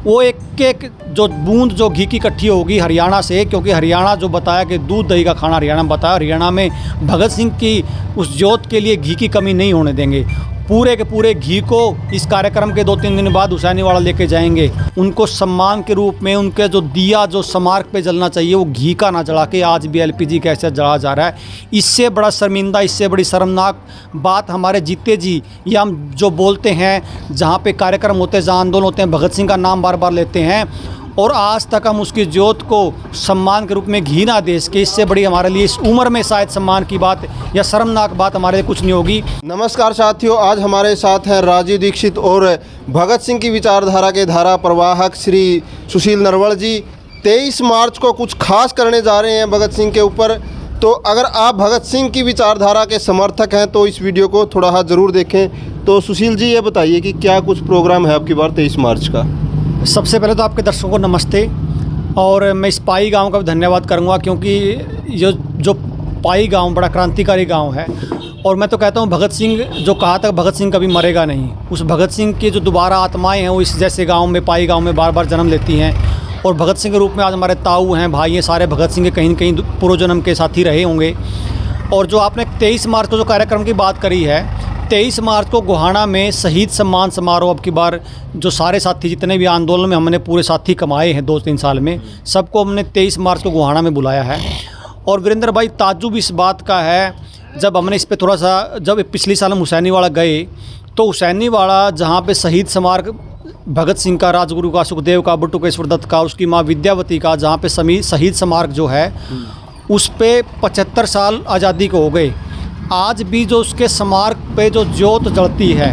वो एक एक जो बूंद जो घी की इकट्ठी होगी हरियाणा से, क्योंकि हरियाणा जो बताया कि दूध दही का खाना हरियाणा में बताया, हरियाणा में भगत सिंह की उस जोत के लिए घी की कमी नहीं होने देंगे। पूरे के पूरे घी को इस कार्यक्रम के 2-3 दिन बाद हुसैनीवाला लेके जाएंगे। उनको सम्मान के रूप में उनके जो दिया जो स्मारक पे जलना चाहिए वो घी का ना जला के आज भी एलपीजी गैस से जला जा रहा है। इससे बड़ा शर्मिंदा, इससे बड़ी शर्मनाक बात हमारे जीते जी या हम जो बोलते हैं जहाँ पे कार्यक्रम होते हैं, जहाँ आंदोलन होते हैं, भगत सिंह का नाम बार बार लेते हैं और आज तक हम उसकी ज्योत को सम्मान के रूप में घी ना दे सके, इससे बड़ी हमारे लिए इस उम्र में शायद सम्मान की बात या शर्मनाक बात हमारे लिए कुछ नहीं होगी। नमस्कार साथियों, आज हमारे साथ हैं राजीव दीक्षित और भगत सिंह की विचारधारा के धारा प्रवाहक श्री सुशील नरवल जी। 23 मार्च को कुछ खास करने जा रहे हैं भगत सिंह के ऊपर, तो अगर आप भगत सिंह की विचारधारा के समर्थक हैं तो इस वीडियो को थोड़ा हाँ ज़रूर देखें। तो सुशील जी ये बताइए कि क्या कुछ प्रोग्राम है आपकी बार 23 मार्च का? सबसे पहले तो आपके दर्शकों को नमस्ते, और मैं इस पाई गांव का भी धन्यवाद करूंगा क्योंकि ये जो पाई गांव बड़ा क्रांतिकारी गांव है। और मैं तो कहता हूं भगत सिंह जो कहा था भगत सिंह कभी मरेगा नहीं, उस भगत सिंह की जो दोबारा आत्माएं हैं वो इस जैसे गांव में, पाई गांव में बार बार जन्म लेती हैं। और भगत सिंह के रूप में आज हमारे ताऊ हैं, भाई हैं, सारे भगत सिंह के कहीं न कहीं पूर्व जन्म के साथी रहे होंगे। और जो आपने 23 मार्च को जो कार्यक्रम की बात करी है, 23 मार्च को गोहाना में शहीद सम्मान समारोह, अब की बार जो सारे साथी जितने भी आंदोलन में हमने पूरे साथी कमाए हैं 2-3 साल में, सबको हमने 23 मार्च को गोहाना में बुलाया है। और वीरेंद्र भाई ताज्जुब इस बात का है, जब हमने इस पे थोड़ा सा, जब पिछले साल हम हुसैनीवाला गए तो हुसैनीवाला जहाँ पे शहीद स्मारक भगत सिंह का, राजगुरु का, सुखदेव का, बटुकेश्वर दत्त का, उसकी माँ विद्यावती का, जहाँ पे शहीद स्मारक जो है उस पे 75 साल आज़ादी को हो गए। आज भी जो उसके स्मारक पे जो ज्योत जलती है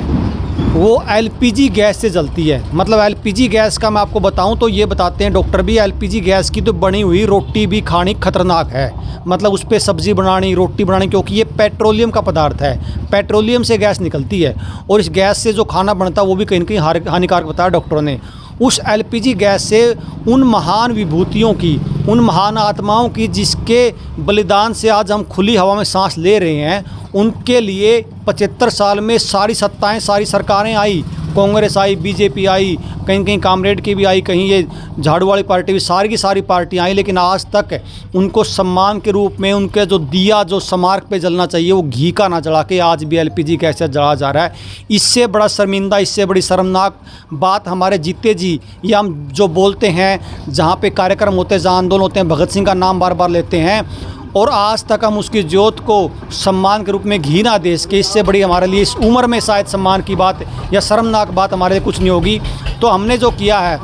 वो एलपीजी गैस से जलती है। मतलब एलपीजी गैस का मैं आपको बताऊं तो ये बताते हैं डॉक्टर भी, एलपीजी गैस की तो बनी हुई रोटी भी खानी खतरनाक है। मतलब उस पर सब्ज़ी बनानी, रोटी बनानी, क्योंकि ये पेट्रोलियम का पदार्थ है, पेट्रोलियम से गैस निकलती है और इस गैस से जो खाना बनता है वो भी कहीं न कहीं हानिकारक बताया डॉक्टरों ने। उस एलपीजी गैस से उन महान विभूतियों की, उन महान आत्माओं की जिसके बलिदान से आज हम खुली हवा में सांस ले रहे हैं, उनके लिए 75 साल में सारी सत्ताएं, सारी सरकारें आई, कांग्रेस आई, बीजेपी आई, कहीं कहीं कामरेड की भी आई, कहीं ये झाड़ू वाली पार्टी भी, सारी की सारी पार्टियाँ आई, लेकिन आज तक उनको सम्मान के रूप में उनके जो दिया जो स्मारक पे जलना चाहिए वो घी का ना जला के आज भी एलपीजी गैस से जला जा रहा है। इससे बड़ा शर्मिंदा, इससे बड़ी शर्मनाक बात हमारे जीते जी या हम जो बोलते हैं जहाँ पे कार्यक्रम होते हैं, जहाँ आंदोलन होते हैं, भगत सिंह का नाम बार बार लेते हैं और आज तक हम उसकी ज्योत को सम्मान के रूप में घी ना दे सके, इससे बड़ी हमारे लिए इस उम्र में शायद सम्मान की बात या शर्मनाक बात हमारे लिए कुछ नहीं होगी। तो हमने जो किया है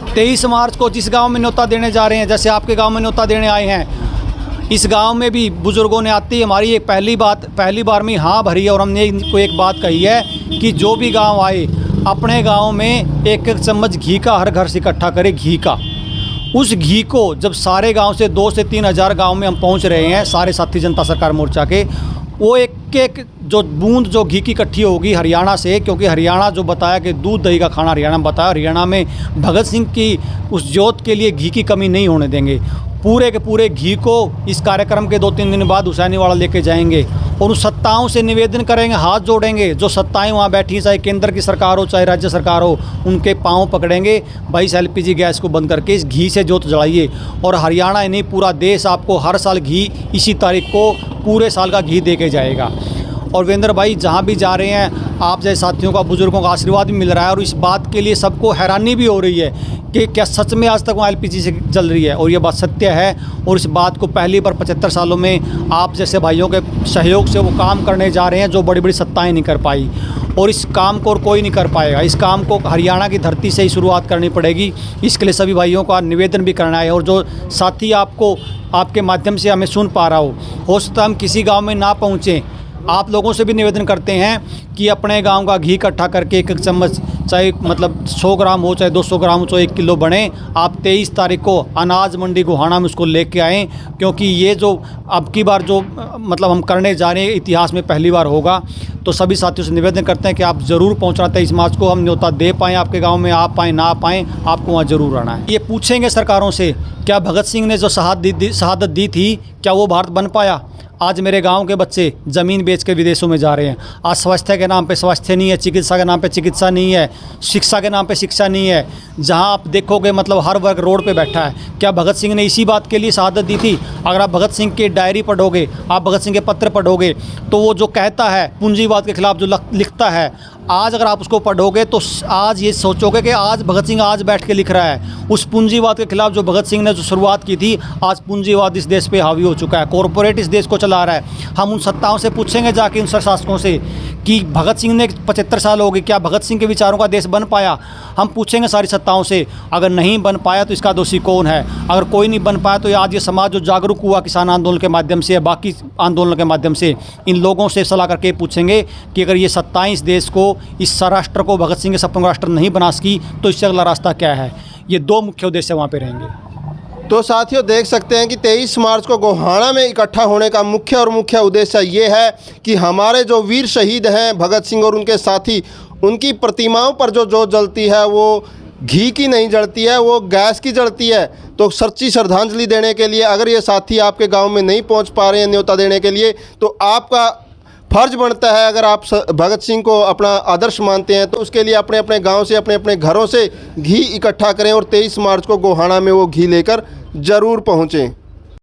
23 मार्च को जिस गांव में न्योता देने जा रहे हैं, जैसे आपके गांव में न्योता देने आए हैं, इस गांव में भी बुज़ुर्गों ने आती हमारी ये पहली बार में हाँ भरी है। और हमने इनको एक बात कही है कि जो भी गाँव आए अपने गाँव में 1-1 चम्मच घी का हर घर से इकट्ठा करे, घी का। उस घी को जब सारे गांव से 2 से 3 हज़ार गाँव में हम पहुंच रहे हैं, सारे साथी जनता सरकार मोर्चा के, वो एक एक जो बूंद जो घी की इकट्ठी होगी हरियाणा से, क्योंकि हरियाणा जो बताया कि दूध दही का खाना हरियाणा में बताया, हरियाणा में भगत सिंह की उस ज्योत के लिए घी की कमी नहीं होने देंगे। पूरे के पूरे घी को इस कार्यक्रम के 2-3 दिन बाद हुसैनीवाला लेके जाएंगे और उन सत्ताओं से निवेदन करेंगे, हाथ जोड़ेंगे, जो सत्ताएं वहाँ बैठी, चाहे केंद्र की सरकार हो चाहे राज्य सरकार हो, उनके पाँव पकड़ेंगे, भाई इस एलपीजी गैस को बंद करके इस घी से ज्योत जलाइए। और हरियाणा ही नहीं पूरा देश आपको हर साल घी इसी तारीख को पूरे साल का घी दे के जाएगा। और वीरेंद्र भाई जहाँ भी जा रहे हैं आप जैसे साथियों का, बुजुर्गों का आशीर्वाद भी मिल रहा है और इस बात के लिए सबको हैरानी भी हो रही है कि क्या सच में आज तक वहाँ एलपीजी से जल रही है। और ये बात सत्य है और इस बात को पहली बार 75 सालों में आप जैसे भाइयों के सहयोग से वो काम करने जा रहे हैं जो बड़ी बड़ी सत्ताएं नहीं कर पाई, और इस काम को और कोई नहीं कर पाएगा। इस काम को हरियाणा की धरती से ही शुरुआत करनी पड़ेगी। इसके लिए सभी भाइयों का निवेदन भी करना है। और जो साथी आपको आपके माध्यम से हमें सुन पा रहा हो सकता है हम किसी गाँव में ना पहुँचें, आप लोगों से भी निवेदन करते हैं कि अपने गांव का घी इकट्ठा करके 1-1 चम्मच, चाहे मतलब 100 ग्राम हो चाहे 200 ग्राम हो चाहे 1 किलो बने, आप 23 तारीख को अनाज मंडी गोहाना में उसको लेके आएँ, क्योंकि ये जो अब की बार जो मतलब हम करने जा रहे हैं इतिहास में पहली बार होगा। तो सभी साथियों से निवेदन करते हैं कि आप ज़रूर पहुँचना 23 मार्च को, हम न्योता दे पाएँ आपके गाँव में, आप पाएँ ना पाएँ, आपको वहाँ ज़रूर आना है। ये पूछेंगे सरकारों से क्या भगत सिंह ने जो शहादत दी थी क्या वो भारत बन पाया? आज मेरे गांव के बच्चे ज़मीन बेच के विदेशों में जा रहे हैं। आज स्वास्थ्य के नाम पे स्वास्थ्य नहीं है, चिकित्सा के नाम पे चिकित्सा नहीं है, शिक्षा के नाम पे शिक्षा नहीं है। जहां आप देखोगे मतलब हर वर्ग रोड पे बैठा है। क्या भगत सिंह ने इसी बात के लिए शहादत दी थी? अगर आप भगत सिंह की डायरी पढ़ोगे, आप भगत सिंह के पत्र पढ़ोगे, तो वो जो कहता है पूंजीवाद के खिलाफ जो लिखता है, आज अगर आप उसको पढ़ोगे तो आज ये सोचोगे कि आज भगत सिंह आज बैठ के लिख रहा है। उस पूंजीवाद के खिलाफ जो भगत सिंह ने जो शुरुआत की थी, आज पूंजीवाद इस देश पे हावी हो चुका है, कॉरपोरेट इस देश को चला रहा है। हम उन सत्ताओं से पूछेंगे जाके, उन शासकों से, कि भगत सिंह ने 75 साल हो गए, क्या भगत सिंह के विचारों का देश बन पाया? हम पूछेंगे सारी सत्ताओं से। अगर नहीं बन पाया तो इसका दोषी कौन है? अगर कोई नहीं बन पाया तो आज ये समाज जो जागरूक हुआ किसान आंदोलन के माध्यम से या बाकी आंदोलन के माध्यम से, इन लोगों से सलाह करके पूछेंगे कि अगर ये सत्ताएं इस देश को, इस राष्ट्र को भगत सिंह के सपनों का राष्ट्र नहीं बना सकी तो इससे अगला रास्ता क्या है? ये दो मुख्य उद्देश्य वहाँ पे रहेंगे। तो साथियों देख सकते हैं कि 23 मार्च को गोहाना में इकट्ठा होने का मुख्य उद्देश्य ये है कि हमारे जो वीर शहीद हैं भगत सिंह और उनके साथी, उनकी प्रतिमाओं पर जो जोत जलती है वो घी की नहीं जलती है, वो गैस की जलती है। तो सच्ची श्रद्धांजलि देने के लिए अगर ये साथी आपके गांव में नहीं पहुंच पा रहे हैं न्योता देने के लिए, तो आपका फ़र्ज बनता है, अगर आप भगत सिंह को अपना आदर्श मानते हैं तो उसके लिए अपने अपने गांव से, अपने अपने घरों से घी इकट्ठा करें और 23 मार्च को गोहाना में वो घी लेकर ज़रूर पहुँचें।